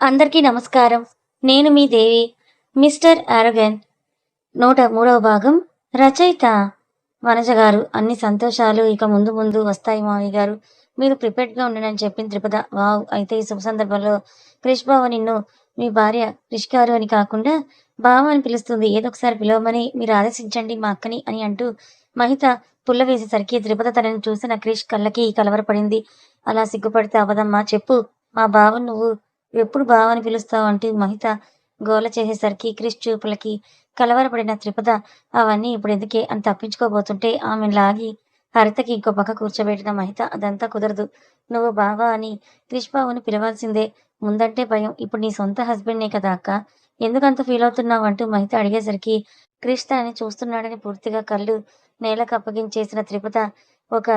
అందరికీ నమస్కారం. నేను మీ దేవి. మిస్టర్ ఆరోగెంట్ 103వ భాగం. రచయిత వనజ గారు. అన్ని సంతోషాలు ఇక ముందు ముందు వస్తాయి మావయ్య గారు. మీరు ప్రిపేర్డ్‌గా ఉండండి అని చెప్పింది త్రిపద. వావ్! అయితే ఈ శుభ సందర్భంలో క్రిష్ బావ నిన్ను మీ భార్య క్రిష్ గారు అని కాకుండా బావ అని పిలుస్తుంది. ఏదో ఒకసారి పిలవమని మీరు ఆదేశించండి మా అక్కని అని అంటూ మహిత పుల్ల వేసేసరికి త్రిపద తనని చూసిన క్రిష్ కళ్ళకి కలవరపడింది. అలా సిగ్గుపడితే అవ్వదమ్మా చెప్పు. మా బావని నువ్వు ఎప్పుడు బావ అని పిలుస్తావు అంటూ మహిత గోల చేసేసరికి క్రిష్ చూపులకి కలవరపడిన త్రిపద అవన్నీ ఇప్పుడెందుకే అని తప్పించుకోబోతుంటే ఆమెను లాగి హరితకి ఇంకో పక్క కూర్చోబెట్టిన మహిత అదంతా కుదరదు. నువ్వు బావ అని క్రిష్ బావని పిలవాల్సిందే. ముందంటే భయం. ఇప్పుడు నీ సొంత హస్బెండ్‌నే కదా అక్క! ఎందుకంత ఫీలవుతున్నావు అంటూ మహిత అడిగేసరికి క్రిష్ తనని చూస్తున్నాడని పూర్తిగా కళ్ళు నేలకు అప్పగించేసిన త్రిపద ఒక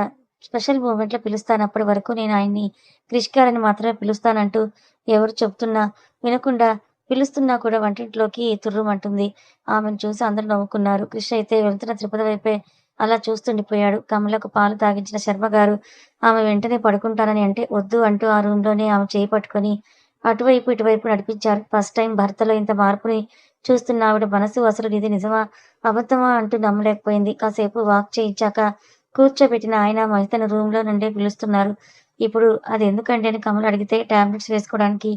స్పెషల్ మూమెంట్‌లో పిలుస్తాను. అప్పటి వరకు నేను ఆయన్ని క్రిష్ గారని మాత్రమే పిలుస్తానంటూ ఎవరు చెప్తున్నా వినకుండా పిలుస్తున్నా కూడా వంటింట్లోకి తుర్రుమంటుంది. ఆమెను చూసి అందరూ నవ్వుకున్నారు. క్రిష్ అయితే వెళ్తున్న త్రిపద వైపే అలా చూస్తుండిపోయాడు. కమలకు పాలు తాగించిన శర్మగారు ఆమె వెంటనే పడుకుంటానని అంటే వద్దు అంటూ ఆ రూమ్‌లోనే ఆమె చేయి పట్టుకొని అటువైపు, ఇటువైపు నడిపించారు. ఫస్ట్ టైమ్ భర్తలో ఇంత మార్పుని చూస్తున్న ఆవిడ మనసు అసలు ఇది నిజమా? అబద్ధమా? అంటూ నమ్మలేకపోయింది. కాసేపు వాక్ చేయించాక కూర్చోబెట్టిన ఆయన మహితను రూమ్‌లో నుండే పిలుస్తున్నారు. ఇప్పుడు అదెందుకండి అని కమల అడిగితే టాబ్లెట్స్ వేసుకోవడానికి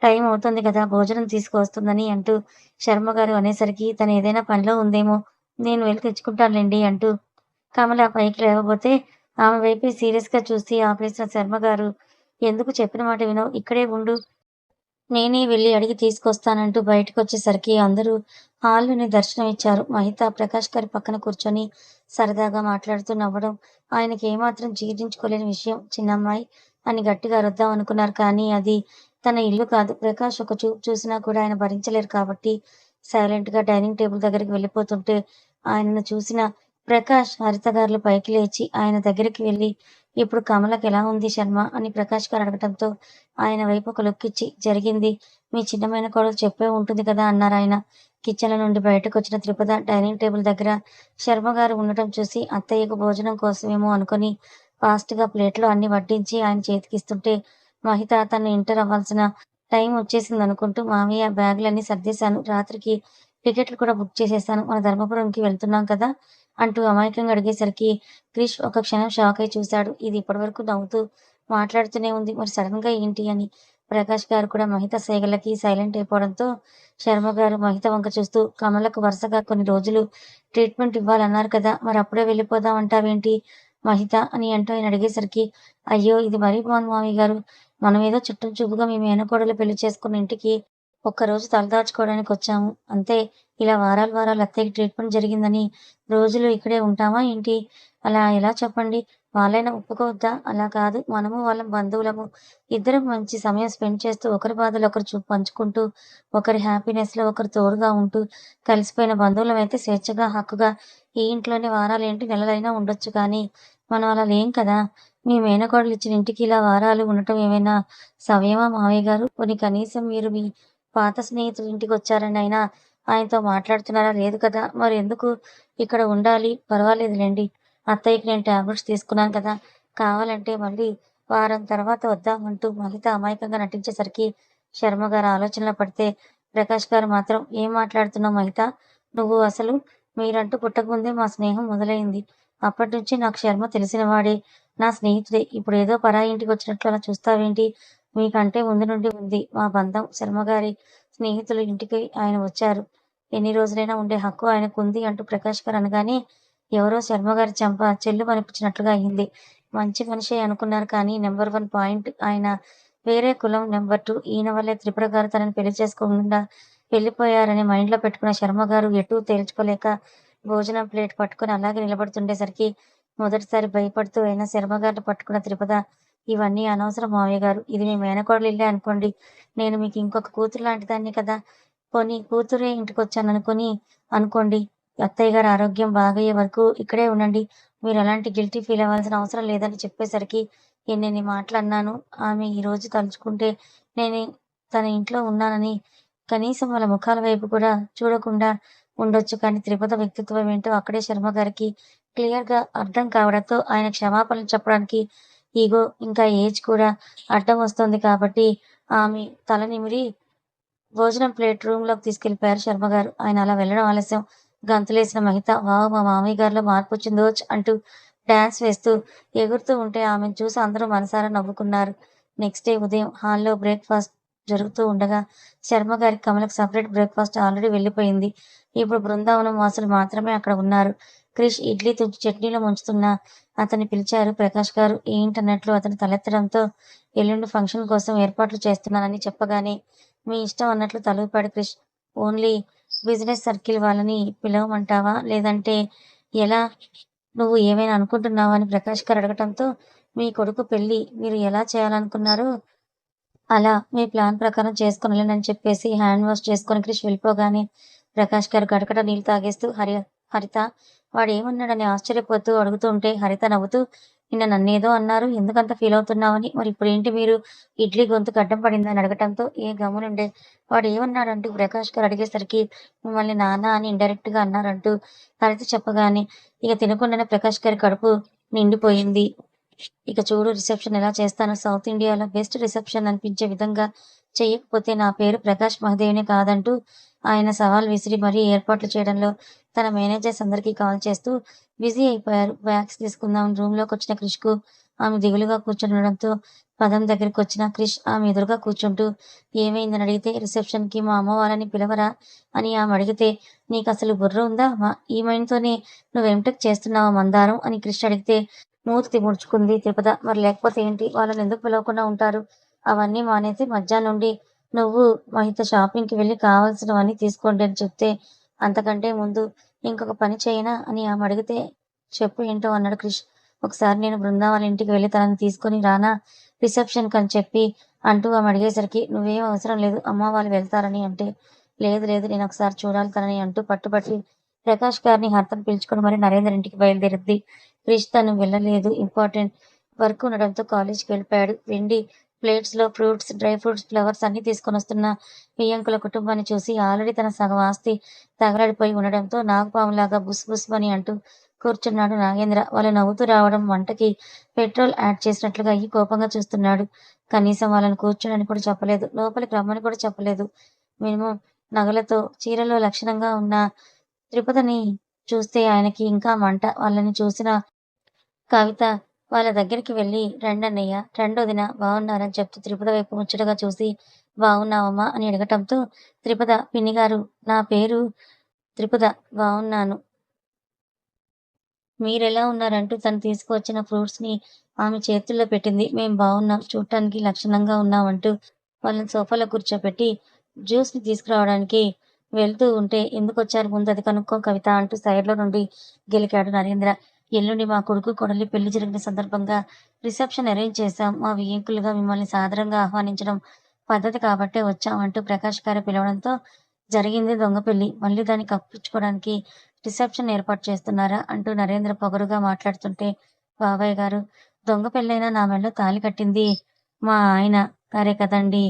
టైం అవుతుంది కదా! భోజనం తీసుకువస్తుందని అంటూ శర్మగారు అనేసరికి తనేదైనా పనిలో ఉందేమో, నేను వెళ్లి తెచ్చుకుంటానులెండి అంటూ కమల పైకి లేవబోతే ఆమె వైపే సీరియస్‌గా చూసి ఆపేసిన శర్మగారు, ఎందుకు చెప్పిన మాట వినవు? ఇక్కడే ఉండు. నేనే వెళ్లి అడిగి తీసుకొస్తానంటూ బయటకొచ్చేసరికి అందరూ హాల్‌లోనే దర్శనమిచ్చారు. మహిత ప్రకాష్ గారి పక్కన కూర్చొని సరదాగా మాట్లాడుతూ నవ్వడం ఆయనకి ఏమాత్రం జీర్ణించుకోలేని విషయం. చిన్నమ్మాయి అని గట్టిగా అరుద్దామనుకున్నారు కానీ అది తన ఇల్లు కాదు. ప్రకాష్ ఒక చూపు చూసినా కూడా ఆయన భరించలేరు కాబట్టి సైలెంట్‌గా డైనింగ్ టేబుల్ దగ్గరికి వెళ్ళిపోతుంటే ఆయనను చూసిన ప్రకాష్, హరిత గారులు పైకి లేచి ఆయన దగ్గరికి వెళ్లి ఇప్పుడు కమలకెలా ఉంది శర్మ అని ప్రకాష్ గారు అడగటంతో ఆయన వైపు ఒక లుక్కిచ్చి, జరిగింది మీ చిన్న మేనకోడలు చెప్పే ఉంటుంది కదా అన్నారాయన. కిచెన్‌లో నుండి బయటకొచ్చిన త్రిపద డైనింగ్ టేబుల్ దగ్గర శర్మగారు ఉండటం చూసి అత్తయ్యకు భోజనం కోసమేమో అనుకుని ఫాస్ట్‌గా ప్లేట్‌లో అన్నీ వడ్డించి ఆయన చేతికిస్తుంటే, మహిత తను ఎంటర్ అవ్వాల్సిన టైం వచ్చేసిందనుకుంటూ మావయ్య బ్యాగులన్నీ సర్దేశాను. రాత్రికి టికెట్లు కూడా బుక్ చేసేశాను. మన ధర్మపురంకి వెళ్తున్నాం కదా! అంటూ అమాయకంగా అడిగేసరికి క్రిష్ ఒక క్షణం షాకయి చూశాడు. ఇది ఇప్పటివరకు నవ్వుతూ మాట్లాడుతూనే ఉంది. మరి సడెన్‌గా ఏంటి అని. ప్రకాష్ గారు కూడా మహిత సైగలకి సైలెంట్ అయిపోవడంతో శర్మగారు మహిత వంక చూస్తూ కమలకు వరుసగా కొన్ని రోజులు ట్రీట్మెంట్ ఇవ్వాలన్నారు కదా! మరి అప్పుడే వెళ్ళిపోదాం అంటావేంటి మహిత అని అంటూ ఆయన అడిగేసరికి, అయ్యో! ఇది మరీ బావుంది మావయ్య గారు. మనమేదో చుట్టం చూపుగా మీ మేనకోడలు పెళ్లి చేసుకున్న ఇంటికి ఒక్కరోజు తలదాచుకోవడానికొచ్చాము. అంతే. ఇలా వారాలు వారాలు అత్తయ్యకి ట్రీట్మెంట్ జరిగిందని రోజులు ఇక్కడే ఉంటామా ఏంటి? అలా ఎలా చెప్పండి? వాళ్ళైనా ఒప్పుకోవద్దా? అలా కాదు. మనము వాళ్ళం బంధువులము. ఇద్దరం మంచి సమయం స్పెండ్ చేస్తూ ఒకరి బాధలు ఒకరు పంచుకుంటూ, ఒకరి హ్యాపీనెస్‌లో ఒకరు తోడుగా ఉంటూ, కలిసిపోయిన బంధువులమైతే స్వేచ్ఛగా, హక్కుగా ఈ ఇంట్లోనే వారాలేంటి నెలలైనా ఉండొచ్చు కానీ, మనం అలా లేం కదా! మీ మేనకోడలిచ్చిన ఇంటికి ఇలా వారాలు ఉండటం ఏమైనా సవ్యమా మావయ్య గారు? పోనీ కనీసం మీరు మీ పాత స్నేహితుడి ఇంటికొచ్చారని అయినా ఆయనతో మాట్లాడుతున్నారా? లేదు కదా! మరెందుకు ఇక్కడ ఉండాలి? పర్వాలేదులెండి. అత్తయ్యకి నేను టాబ్లెట్స్ తీసుకున్నాను కదా! కావాలంటే మళ్ళీ వారం తర్వాత వద్దామంటూ మహిత అమాయకంగా నటించేసరికి శర్మగారు ఆలోచనలో పడితే, ప్రకాష్ గారు మాత్రం ఏం మాట్లాడుతున్నావు మహిత? నువ్వు అసలు మీరంటూ పుట్టకముందే మా స్నేహం మొదలైంది. అప్పటినుంచి నాకు శర్మ తెలిసినవాడే. నా స్నేహితుడే. ఇప్పుడేదో పరాయి ఇంటికొచ్చినట్లు అలా చూస్తావేంటి? మీకంటే ముందు నుండి ఉంది మా బంధం. శర్మగారి స్నేహితుల ఇంటికి ఆయన వచ్చారు. ఎన్ని రోజులైనా ఉండే హక్కు ఆయనకుంది అంటూ ప్రకాష్ గారు అనగానే ఎవరో శర్మగారి చెంప చెల్లుమనిపించినట్లుగా అయింది. మంచి మనిషే అనుకున్నారు కానీ నంబర్ 1 పాయింట్ ఆయన వేరే కులం. నంబర్ 2 ఈయన వల్లే త్రిపుర గారు తనని పెళ్లి చేసుకోకుండా వెళ్ళిపోయారని మైండ్‌లో పెట్టుకున్న శర్మగారు ఎటూ తేల్చుకోలేక భోజనం ప్లేట్ పట్టుకొని అలాగే నిలబడుతుండేసరికి మొదటిసారి భయపడుతూ అయినా శర్మగారిని పట్టుకున్న త్రిపద, ఇవన్నీ అనవసరం మావయ్య గారు. ఇది మీ మేనకోడలి ఇల్లే అనుకోండి. నేను మీకు ఇంకొక కూతురు లాంటిదాన్నే కదా! పోనీ కూతురే ఇంటికొచ్చాననుకుని అనుకోండి. అత్తయ్య గారి ఆరోగ్యం బాగయ్యే వరకు ఇక్కడే ఉండండి. మీరెలాంటి గిల్టీ ఫీల్ అవ్వాల్సిన అవసరం లేదని చెప్పేసరికి ఎన్నెన్ని మాటలన్నాను. ఆమె ఈరోజు తలుచుకుంటే నేను తన ఇంట్లో ఉన్నానని కనీసం వాళ్ళ ముఖాల వైపు కూడా చూడకుండా ఉండొచ్చు. కానీ త్రిపద వ్యక్తిత్వం ఏంటో అక్కడే శర్మగారికి క్లియర్‌గా అర్థం కావడంతో ఆయన క్షమాపణలు చెప్పడానికి ఇగో ఇంకా ఏజ్ కూడా అడ్డం వస్తోంది కాబట్టి ఆమె తల నిమిరి భోజనం ప్లేట్ రూమ్‌లోకి తీసుకెళ్ళిపోయారు శర్మగారు. ఆయన అలా వెళ్ళడం ఆలస్యం. గంతులేసిన మహిత వావ్! మా మామయ్య గారిలో మార్పొచ్చిందోచ్ అంటూ డాన్స్ వేస్తూ, ఎగురుతూ ఉంటే ఆమెను చూసి అందరూ మనసారా నవ్వుకున్నారు. నెక్స్ట్ డే ఉదయం హాల్‌లో బ్రేక్‌ఫాస్ట్ జరుగుతూ ఉండగా శర్మగారికి, కమలకి సెపరేట్ బ్రేక్‌ఫాస్ట్ ఆల్రెడీ వెళ్ళిపోయింది. ఇప్పుడు బృందావనం వాసులు మాత్రమే అక్కడ ఉన్నారు. క్రిష్ ఇడ్లీ తుంచి చట్నీలో ముంచుతున్నా అతన్ని పిలిచారు ప్రకాష్ గారు. ఏంటన్నట్లు అతను తలెత్తడంతో ఎల్లుండి ఫంక్షన్ కోసం ఏర్పాట్లు చేస్తున్నానని చెప్పగానే మీ ఇష్టం అన్నట్లు తలూపాడు క్రిష్. ఓన్లీ బిజినెస్ సర్కిల్ వాళ్ళని పిలవమంటావా? లేదంటే ఎలా? నువ్వు ఏమైనా అనుకుంటున్నావా? అని ప్రకాష్ గారు అడగటంతో మీ కొడుకు పెళ్లి మీరు ఎలా చేయాలనుకున్నారో అలా మీ ప్లాన్ ప్రకారం చేసుకొనెళ్ళండని చెప్పేసి హ్యాండ్ వాష్ చేసుకొని క్రిష్ వెళ్ళిపోగానే ప్రకాష్ గారు గడగడ నీళ్ళు తాగేస్తూ హరిత వాడేమన్నాడని ఆశ్చర్యపోతూ అడుగుతూ ఉంటే హరిత నవ్వుతూ నిన్న నన్నేదో అన్నారు ఎందుకంత ఫీల్ అవుతున్నావని మరి ఇప్పుడేంటి మీరు ఇడ్లీ గొంతుకు అడ్డం పడిందని అడగటంతో ఏ గమ్మునుండే వాడు ఏమన్నాడంటూ ప్రకాష్ గారు అడిగేసరికి మిమ్మల్ని నాన్న అని ఇండైరెక్ట్ గా అన్నారంటూ హరిత చెప్పగానే ఇక తినకుండానే ప్రకాష్ గారి కడుపు నిండిపోయింది. ఇక చూడు రిసెప్షన్ ఎలా చేస్తానో సౌత్ ఇండియాలో బెస్ట్ రిసెప్షన్ అనిపించే విధంగా చెయ్యకపోతే నా పేరు ప్రకాష్ మహదేవ్‌నే కాదంటూ ఆయన సవాల్ విసిరి మరీ ఏర్పాట్లు చేయడంలో తన మేనేజర్స్ అందరికీ కాల్ చేస్తూ బిజీ అయిపోయారు. బ్యాగ్స్ తీసుకుందామని రూమ్‌లోకొచ్చిన క్రిష్‌కు ఆమె దిగులుగా కూర్చునుండడంతో పదం దగ్గరకొచ్చిన క్రిష్ ఆమె ఎదురుగా కూర్చుంటూ ఏమైందని అడిగితే రిసెప్షన్‌కి మా అమ్మ వాళ్ళని పిలవరా? అని ఆమె అడిగితే నీకసలు బుర్ర ఉందా? ఈ మైండ్‌తోనే నువ్వు ఎంటెక్ చేస్తున్నావా మందారం? అని క్రిష్ అడిగితే మూతి ముడుచుకుంది త్రిపుద. మరి లేకపోతే ఏంటి? వాళ్ళనెందుకు పిలవకుండా ఉంటారు? అవన్నీ మానేసి మధ్యాహ్నం నుండి నువ్వు మహిత షాపింగ్‌కి వెళ్లి కావాల్సినవన్నీ తీసుకోండి అని చెప్తే, అంతకంటే ముందు ఇంకొక పని చేయనా? అని ఆమె అడిగితే, చెప్పు ఏంటో అన్నాడు క్రిష్. ఒకసారి నేను బృందా వాళ్ళ ఇంటికి వెళ్లి తనని తీసుకొని రానా? రిసెప్షన్‌కని చెప్పి అంటూ ఆమె అడిగేసరికి, నువ్వేం అవసరం లేదు అమ్మ వాళ్ళు వెళ్తారని అంటే, లేదు లేదు నేనొకసారి చూడాలి తనని అంటూ పట్టుబట్టి ప్రకాష్ గారిని హర్తను పిలుచుకొని మరి నరేందర్ ఇంటికి బయలుదేరింది. క్రిష్ తను వెళ్ళలేదు. ఇంపార్టెంట్ వర్క్ ఉండడంతో కాలేజ్‌కి వెళ్ళిపోయాడు. వెండి ప్లేట్స్‌లో ఫ్రూట్స్, డ్రై ఫ్రూట్స్, ఫ్లవర్స్ అన్నీ తీసుకొనొస్తున్న వియ్యంకుల కుటుంబాన్ని చూసి ఆల్రెడీ తన సగం ఆస్తి తగలడిపోయి ఉండడంతో నాగుపాములాగా బుస్ బుస్‌మని అంటూ కూర్చున్నాడు నాగేంద్ర. వాళ్ళు నవ్వుతూ రావడం వంటకి పెట్రోల్ యాడ్ చేసినట్లుగా అయ్యి కోపంగా చూస్తున్నాడు. కనీసం వాళ్ళని కూర్చోనని కూడా చెప్పలేదు. లోపలికి రమ్మని కూడా చెప్పలేదు. మినిమం నగలతో, చీరలో లక్షణంగా ఉన్న త్రిపుదని చూస్తే ఆయనకి ఇంకా మంట. వాళ్ళని చూసిన కవిత వాళ్ళ దగ్గరికి వెళ్లి "రండన్నయ్య, రండొదిన బావున్నారని" చెప్తూ త్రిపుద వైపు ముచ్చటగా చూసి "బావున్నావమ్మా" అని అడగటంతో త్రిపుద "పిన్నిగారు, నా పేరు త్రిపుద. బావున్నాను. మీరెలా ఉన్నారంటూ తను తీసుకువచ్చిన ఫ్రూట్స్‌ని ఆమె చేతుల్లో పెట్టింది. మేం బావున్నాం. చూడటానికి లక్షణంగా ఉన్నాం అంటూ వాళ్ళని సోఫాలో కూర్చోపెట్టి జ్యూస్‌ని తీసుకురావడానికి వెళ్తూ ఉంటే ఎందుకొచ్చారు ముందు అది కనుక్కో కవిత అంటూ సైడ్‌లో నుండి గెలికాడు నరేంద్ర. ఎల్లుండి మా కొడుకు, కోడలి పెళ్లి జరిగిన సందర్భంగా రిసెప్షన్ అరేంజ్ చేశాం. మా వియ్యంకులుగా మిమ్మల్ని సాదరంగా ఆహ్వానించడం పద్ధతి కాబట్టే వచ్చాం అంటూ ప్రకాష్ గారు పిలవడంతో జరిగింది దొంగ పెళ్లి. మళ్ళీ దాన్ని కప్పిపుచ్చుకోవడానికి రిసెప్షన్ ఏర్పాటు చేస్తున్నారా? అంటూ నరేంద్ర పొగరుగా మాట్లాడుతుంటే, బాబాయ్ గారు దొంగ పెళ్ళైనా నా మెడలో తాళి కట్టింది మా ఆయన గారే కదండీ!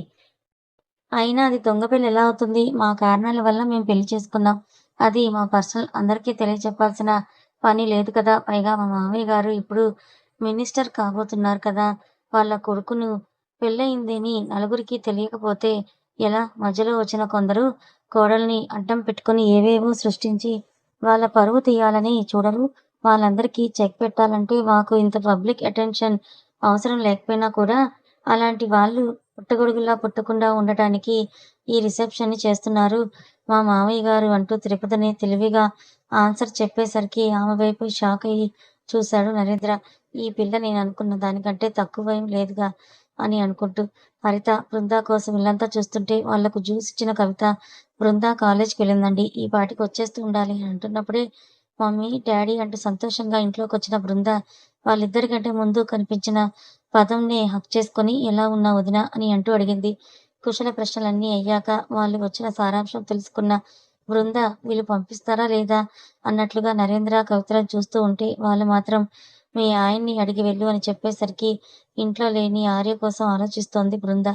అయినా అది దొంగ పెళ్లి ఎలా అవుతుంది? మా కారణాల వల్ల మేము పెళ్లి చేసుకున్నాం. అది మా పర్సనల్ అందరికీ తెలియచెప్పాల్సిన పని లేదు కదా! పైగా మా మామయ్య గారు ఇప్పుడు మినిస్టర్ కాబోతున్నారు కదా! వాళ్ళ కొడుకును పెళ్లయిందని నలుగురికి తెలియకపోతే ఎలా? మధ్యలో వచ్చిన కొందరు కోడల్ని అడ్డం పెట్టుకొని ఏవేవో సృష్టించి వాళ్ళ పరువు తీయాలని చూడరు. వాళ్ళందరికీ చెక్ పెట్టాలంటే మాకు ఇంత పబ్లిక్ అటెన్షన్ అవసరం లేకపోయినా కూడా అలాంటి వాళ్ళు పుట్టగొడుగుల్లా పుట్టకుండా ఉండటానికి ఈ రిసెప్షన్‌ని చేస్తున్నారు మా మామయ్య గారు అంటూ తిరుపతిని తెలివిగా ఆన్సర్ చెప్పేసరికి ఆమె వైపు షాకయ్యి చూశాడు నరేంద్ర. ఈ పిల్ల నేననుకున్న దానికంటే తక్కువేం లేదుగా అని అనుకుంటూ. హరిత, బృంద కోసం ఇల్లంతా చూస్తుంటే వాళ్లకు జ్యూస్ ఇచ్చిన కవిత, బృంద కాలేజ్‌కెళ్ళిందండి. ఈ పాటికి వచ్చేస్తూ ఉండాలి అని అంటున్నప్పుడే మమ్మీ, డ్యాడీ అంటూ సంతోషంగా ఇంట్లోకొచ్చిన బృంద వాళ్ళిద్దరికంటే ముందు కనిపించిన పదంని హగ్ చేసుకొని ఎలా ఉన్నావు వదినా అని అంటూ అడిగింది. కుశల ప్రశ్నలన్నీ అయ్యాక వాళ్ళు వచ్చిన సారాంశం తెలుసుకున్న బృంద వీళ్ళు పంపిస్తారా లేదా అన్నట్లుగా నరేంద్ర, కవితలను చూస్తూ ఉంటే వాళ్ళు మాత్రం మీ ఆయన్ని అడిగి వెళ్ళు అని చెప్పేసరికి ఇంట్లో లేని ఆర్య కోసం ఆలోచిస్తోంది బృంద.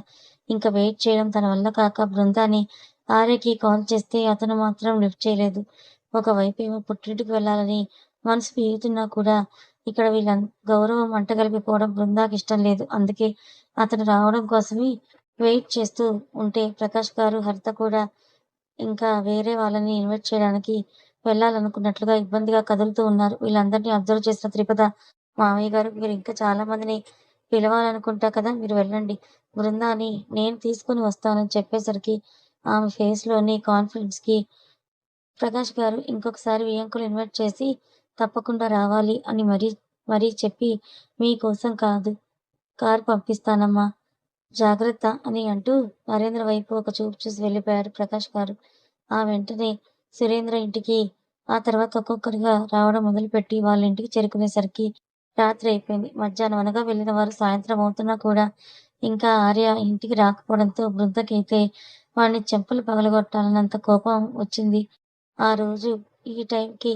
ఇంక వెయిట్ చేయడం తన వల్ల కాక బృందాని ఆర్యకి కాల్ చేస్తే అతను మాత్రం లిఫ్ట్ చేయలేదు. ఒకవైపేమో పుట్టింటికి వెళ్ళాలని మనసు పీగుతున్నా కూడా ఇక్కడ వీళ్ళ గౌరవం మంటగలిపిపోవడం బృందాకిష్టం లేదు. అందుకే అతను రావడం కోసమే వెయిట్ చేస్తూ ఉంటే ప్రకాష్ గారు, హరిత కూడా ఇంకా వేరే వాళ్ళని ఇన్వైట్ చేయడానికి వెళ్ళాలనుకున్నట్లుగా ఇబ్బందిగా కదులుతూ ఉన్నారు. వీళ్ళందరినీ అబ్జర్వ్ చేసిన త్రిపద, "మామయ్య గారు, మీరు ఇంకా చాలా మందిని పిలవాలనుకుంటా కదా! మీరు వెళ్ళండి. బృందాన్ని నేను తీసుకొని వస్తానని" చెప్పేసరికి ఆమె ఫేస్‌లోని కాన్ఫిడెన్స్‌కి ప్రకాష్ గారు ఇంకొకసారి వియ్యంకులు ఇన్వైట్ చేసి, "తప్పకుండా రావాలి" అని మరీ చెప్పి, "మీకోసం కాదు, కారు పంపిస్తానమ్మా, జాగ్రత్త" అని అంటూ నరేంద్ర వైపు ఒక చూపు చూసి వెళ్ళిపోయారు ప్రకాష్ గారు. ఆ వెంటనే సురేంద్ర ఇంటికి, ఆ తర్వాత ఒక్కొక్కరిగా రావడం మొదలుపెట్టి వాళ్ళ ఇంటికి చేరుకునేసరికి రాత్రి అయిపోయింది. మధ్యాహ్నం అనగా వెళ్ళిన వారు సాయంత్రం అవుతున్నా కూడా ఇంకా ఆర్య ఇంటికి రాకపోవడంతో బృందకైతే వాడిని చెంపలు పగలగొట్టాలన్నంత కోపం వచ్చింది. ఆ రోజు ఈ టైంకి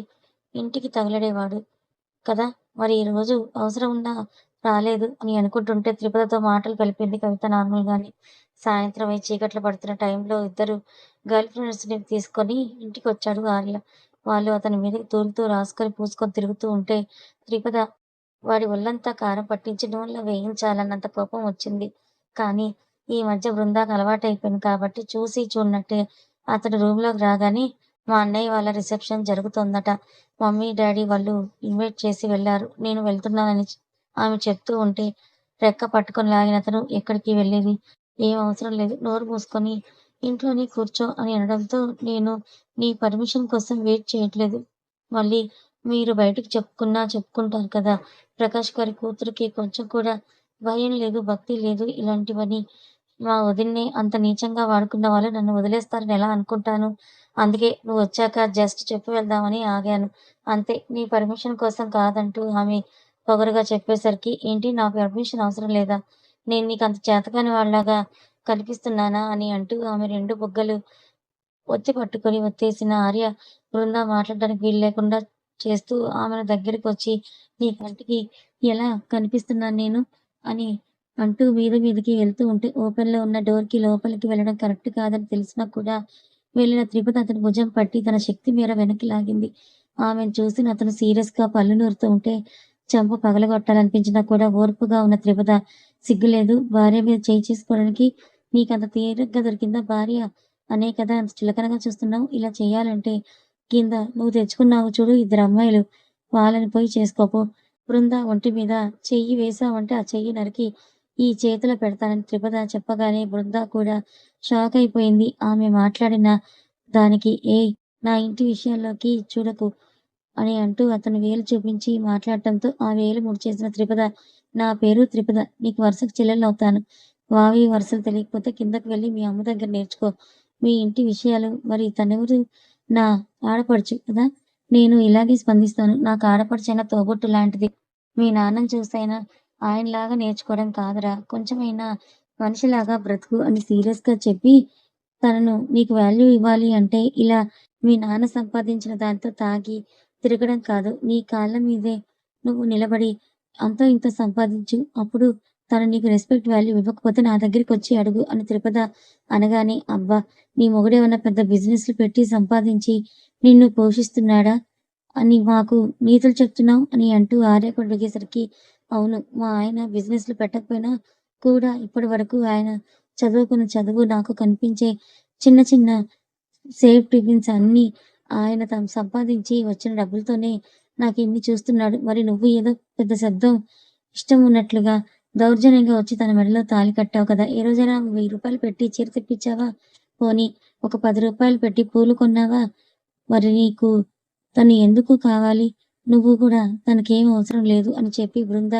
ఇంటికి తగలడేవాడు కదా! మరి ఈరోజు అవసరం ఉన్నా రాలేదు అని అనుకుంటుంటే త్రిపురతో మాటలు కలిపింది కవిత నార్మల్‌గానే. సాయంత్రం అయి చీకట్లు పడుతున్న టైంలో ఇద్దరు గర్ల్ ఫ్రెండ్స్‌ని తీసుకొని ఇంటికొచ్చాడు ఆర్య. వాళ్ళు అతని మీదకి తూలుతూ, రాసుకొని, పూసుకొని తిరుగుతూ ఉంటే త్రిపద వాడి ఒళ్ళంతా కారం పట్టించి నూనెలో వేయించాలన్నంత కోపం వచ్చింది. కానీ ఈ మధ్య బృందాకి అలవాటైపోయింది కాబట్టి చూసి చూడనట్టే అతడు రూమ్‌లోకి రాగానే మా అన్నయ్య వాళ్ళ రిసెప్షన్ జరుగుతోందట. మమ్మీ, డ్యాడీ వాళ్ళు ఇన్వైట్ చేసి వెళ్లారు. నేను వెళ్తున్నానని ఆమె చెప్తూ ఉంటే రెక్క పట్టుకొని లాగిన అతను, "ఎక్కడికి వెళ్ళేది? ఏం అవసరం లేదు. నోరు మూసుకొని ఇంట్లోనే కూర్చో" అని అనడంతో, "నేను నీ పర్మిషన్ కోసం వెయిట్ చేయట్లేదు. మళ్ళీ మీరు బయటకి చెప్పుకుంటారు కదా! ప్రకాష్ గారి కూతురికి కొంచెం కూడా భయం లేదు, భక్తి లేదు. ఇలాంటివని మా వదిన్నే అంత నీచంగా వాడుకున్న వాళ్ళు నన్ను వదిలేస్తారని ఎలా అనుకుంటాను? అందుకే నువ్వొచ్చాక జస్ట్ చెప్పి వెళ్దామని ఆగాను. అంతే. నీ పర్మిషన్ కోసం కాదంటూ ఆమె పొగరుగా చెప్పేసరికి, ఏంటి నా పర్మిషన్ అవసరం లేదా? నేను నీకంత చేతకాని వాళ్ళలాగా కనిపిస్తున్నానా? అని అంటూ ఆమె 2 బుగ్గలు పట్టుకొని ఒత్తేసిన ఆర్య బృంద మాట్లాడడానికి వీలు లేకుండా చేస్తూ ఆమెను దగ్గరికొచ్చి, "నీ కంటికి ఎలా కనిపిస్తున్నాను నేను?" అని అంటూ మీదికి వెళ్తూ ఉంటే ఓపెన్‌లో ఉన్న డోర్‌కి లోపలికి వెళ్ళడం కరెక్ట్ కాదని తెలిసినా కూడా వెళ్ళిన త్రిపతి అతని భుజం పట్టి తన శక్తి మేర వెనక్కి లాగింది. ఆమెను చూసిన అతను సీరియస్‌గా పళ్ళు నూరుతూ ఉంటే చెంప పగలగొట్టాలనిపించినా కూడా ఓర్పుగా ఉన్న త్రిపద, "సిగ్గులేదు, భార్య మీద చేయి చేసుకోవడానికి నీకంత తీరిగ్గా దొరికిందా భార్య? అనే కదా అంత చులకనగా చూస్తున్నావు. ఇలా చెయ్యాలంటే కింద నువ్వు తెచ్చుకున్నావు చూడు ఇద్దరమ్మాయిలు, వాళ్ళని పోయి చేసుకోపో. బృంద ఒంటి మీద చెయ్యి వేశావంటే ఆ చెయ్యి నరికి ఈ చేతిలో పెడతానని" త్రిపద చెప్పగానే బృంద కూడా షాకయిపోయింది ఆమె మాట్లాడిన దానికి. "ఏయ్! నా ఇంటి విషయాల్లోకి చూడకు" అని అంటూ అతను వేలు చూపించి మాట్లాడటంతో ఆ వేలు ముడిచేసిన త్రిపద, "నా పేరు త్రిపద. నీకు వరుసకు చెల్లెలనవుతాను. వావి వరుసలు తెలియకపోతే కిందకి వెళ్లి మీ అమ్మ దగ్గర నేర్చుకో. మీ ఇంటి విషయాలు. మరి తనెవరు? నా ఆడపడుచు కదా! నేను ఇలాగే స్పందిస్తాను. నాకు ఆడపడుచైనా తోబుట్టు లాంటిది. మీ నాన్నని చూసైనా ఆయనలాగా నేర్చుకోవడం కాదురా! కొంచెమైనా మనిషిలాగా బ్రతుకు" అని సీరియస్‌గా చెప్పి, "తనను నీకు వాల్యూ ఇవ్వాలి అంటే ఇలా మీ నాన్న సంపాదించిన దాంతో తాగి తిరగడం కాదు. నీ కాళ్ళ మీదే నువ్వు నిలబడి అంతో ఇంతో సంపాదించు. అప్పుడు తను నీకు రెస్పెక్ట్, వాల్యూ ఇవ్వకపోతే నా దగ్గరికొచ్చి అడుగు" అని త్రిపద అనగానే, "అబ్బా! నీ మొగుడేమన్నా పెద్ద బిజినెస్‌లు పెట్టి సంపాదించి నిన్ను పోషిస్తున్నాడా అని మాకు నీతులు చెప్తున్నావు" అని అంటూ ఆర్య కూడా అడిగేసరికి, "అవును. మా ఆయన బిజినెస్‌లు పెట్టకపోయినా కూడా ఇప్పటి వరకు ఆయన చదువుకున్న చదువు, నాకు కనిపించే చిన్న చిన్న సేఫ్ టిఫిన్స్ అన్నీ ఆయన తను సంపాదించి వచ్చిన డబ్బులతోనే నాకిన్ని చూస్తున్నాడు. మరి నువ్వు ఏదో పెద్ద శబ్దం ఇష్టం ఉన్నట్లుగా దౌర్జన్యంగా వచ్చి తన మెడలో తాళి కట్టావు కదా! ఏ రోజైనా రూ. 1000 పెట్టి చీర తెప్పించావా? పోనీ ఒక రూ. 10 పెట్టి పూలు కొన్నావా? మరి నీకు తను ఎందుకు కావాలి? నువ్వు కూడా తనకేం అవసరం లేదు" అని చెప్పి బృంద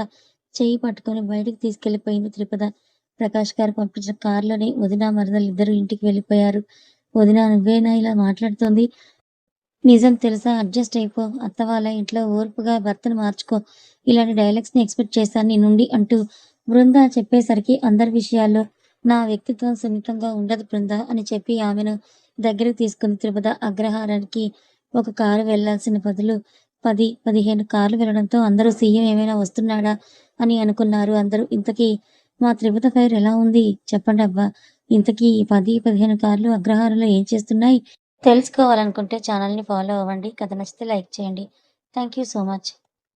చెయ్యి పట్టుకొని బయటికి తీసుకెళ్ళిపోయింది త్రిపద. ప్రకాష్ గారు పంపించిన కారులోనే వదిన, మరదలిద్దరూ ఇంటికి వెళ్ళిపోయారు. "వదినా, నువ్వేనా ఇలా మాట్లాడుతోంది? నిజం తెలుసా? అడ్జస్ట్ అయిపో. అత్త వాళ్ళ ఇంట్లో ఓర్పుగా భర్తను మార్చుకో. ఇలాంటి డైలాగ్స్‌ని ఎక్స్‌పెక్ట్ చేశాను నీ నుండి" అంటూ బృంద చెప్పేసరికి, "అందరి విషయాల్లో నా వ్యక్తిత్వం సున్నితంగా ఉండదు బృంద" అని చెప్పి ఆమెను దగ్గరికి తీసుకుంది త్రిపద. అగ్రహారానికి ఒక కారు వెళ్ళాల్సిన బదులు 10, 15 కార్లు వెళ్ళడంతో అందరూ సీఎం ఏమైనా వస్తున్నాడా అని అనుకున్నారు అందరూ. ఇంతకీ మా త్రిపద ఫైర్ ఎలా ఉంది చెప్పండబ్బా! ఇంతకీ ఈ 10, 15 కార్లు అగ్రహారంలో ఏం చేస్తున్నాయి? తెలుసుకోవాలనుకుంటే ఛానల్‌ని ఫాలో అవ్వండి. కథ నచ్చితే లైక్ చేయండి. Thank you so much.